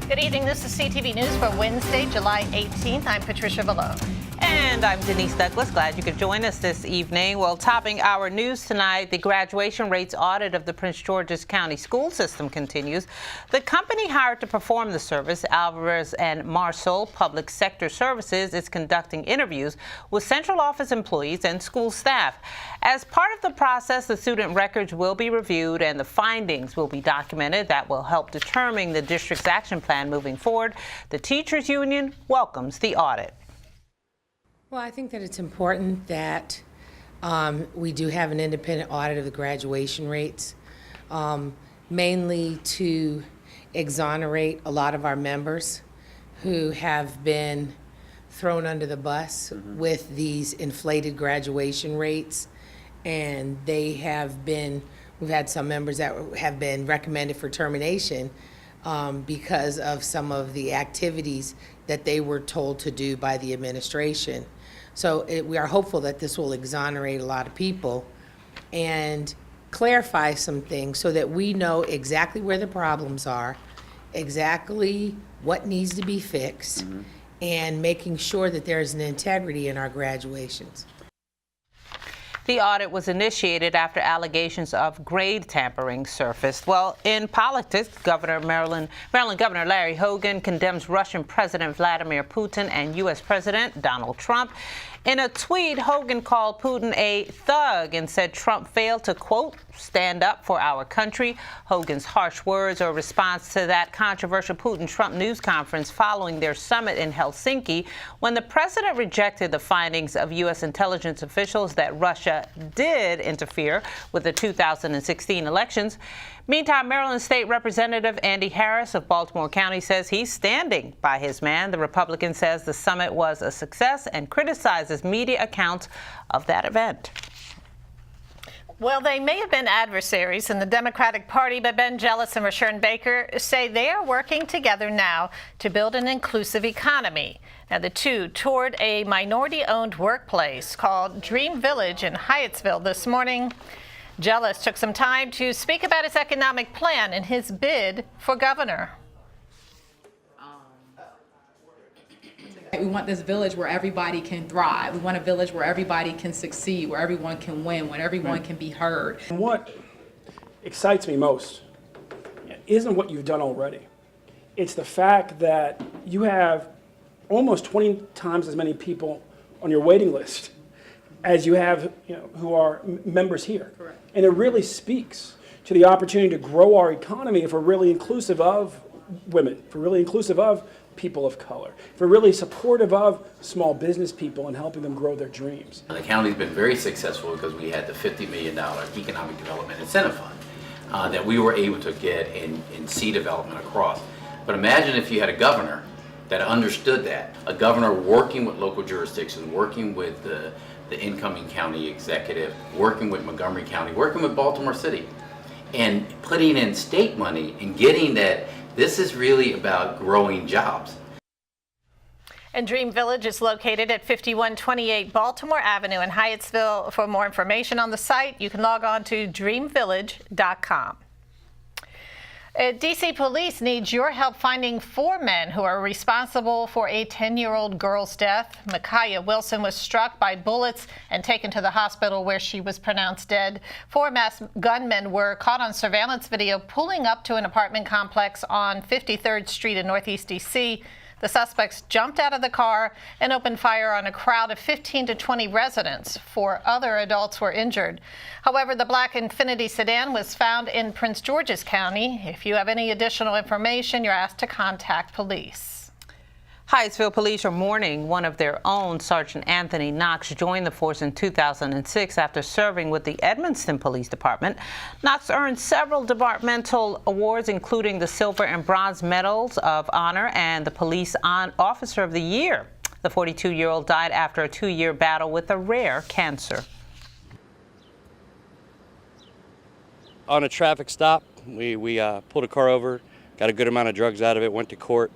Good evening. This is CTV News for Wednesday, July 18th. I'm Patricia Below. And I'm Denise Douglas. Glad you could join us this evening. Well, topping our news tonight, the graduation rates audit of the Prince George's County school system continues. The company hired to perform the service, Alvarez and Marsol Public Sector Services, is conducting interviews with central office employees and school staff. As part of the process, the student records will be reviewed and the findings will be documented. That will help determine the district's action plan moving forward. The teachers union welcomes the audit. Well, I think that it's important that we do have an independent audit of the graduation rates, mainly to exonerate a lot of our members who have been thrown under the bus with these inflated graduation rates. And we've had some members that have been recommended for termination because of some of the activities that they were told to do by the administration. So we are hopeful that this will exonerate a lot of people and clarify some things so that we know exactly where the problems are, exactly what needs to be fixed, and making sure that there's an integrity in our graduations. The audit was initiated after allegations of grade tampering surfaced. Well, in politics, Maryland Governor Larry Hogan condemns Russian President Vladimir Putin and U.S. President Donald Trump. In a tweet, Hogan called Putin a thug and said Trump failed to, quote, stand up for our country. Hogan's harsh words are a response to that controversial Putin-Trump news conference following their summit in Helsinki, when the president rejected the findings of U.S. intelligence officials that Russia did interfere with the 2016 elections. Meantime, Maryland State Representative Andy Harris of Baltimore County says he's standing by his man. The Republican says the summit was a success and criticizes media accounts of that event. Well, they may have been adversaries in the Democratic Party, but Ben Jealous and Rashawn Baker say they are working together now to build an inclusive economy. Now, the two toured a minority-owned workplace called Dream Village in Hyattsville this morning. Jealous took some time to speak about his economic plan and his bid for governor. We want this village where everybody can thrive. We want a village where everybody can succeed, where everyone can win, where everyone can be heard. And what excites me most isn't what you've done already. It's the fact that you have almost 20 times as many people on your waiting list as you have, who are members here. Correct. And it really speaks to the opportunity to grow our economy if we're really inclusive of women, if we're really inclusive of people of color, if we're really supportive of small business people and helping them grow their dreams. The county's been very successful because we had the $50 million Economic Development Incentive Fund that we were able to get in C development across. But imagine if you had a governor that understood that, a governor working with local jurisdictions, working with the incoming county executive, working with Montgomery County, working with Baltimore City, and putting in state money and getting that this is really about growing jobs. And Dream Village is located at 5128 Baltimore Avenue in Hyattsville. For more information on the site, you can log on to dreamvillage.com. D.C. police needs your help finding 4 men who are responsible for a 10-year-old girl's death. Micaiah Wilson was struck by bullets and taken to the hospital where she was pronounced dead. 4 masked gunmen were caught on surveillance video pulling up to an apartment complex on 53rd Street in Northeast D.C. The suspects jumped out of the car and opened fire on a crowd of 15 to 20 residents. 4 other adults were injured. However, the black Infiniti sedan was found in Prince George's County. If you have any additional information, you're asked to contact police. Hyattsville police are mourning one of their own. Sergeant Anthony Knox joined the force in 2006 after serving with the Edmonston Police Department. Knox earned several departmental awards, including the Silver and Bronze Medals of Honor and the Police Officer of the Year. The 42-year-old died after a 2-year battle with a rare cancer. On a traffic stop, we pulled a car over, got a good amount of drugs out of it, went to court,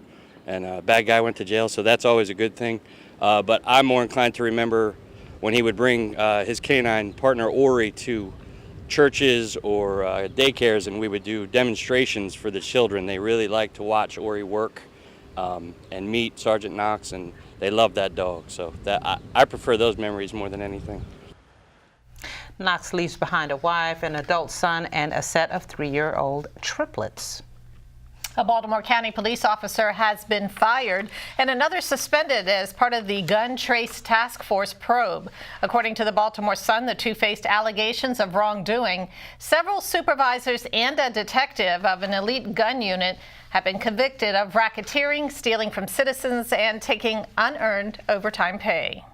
and a bad guy went to jail, so that's always a good thing. But I'm more inclined to remember when he would bring his canine partner Ori to churches or daycares, and we would do demonstrations for the children. They really like to watch Ori work and meet Sergeant Knox, and they love that dog. So I prefer those memories more than anything. Knox leaves behind a wife, an adult son, and a set of 3-year-old triplets. A Baltimore County police officer has been fired and another suspended as part of the Gun Trace Task Force probe. According to the Baltimore Sun, the two faced allegations of wrongdoing. Several supervisors and a detective of an elite gun unit have been convicted of racketeering, stealing from citizens, and taking unearned overtime pay.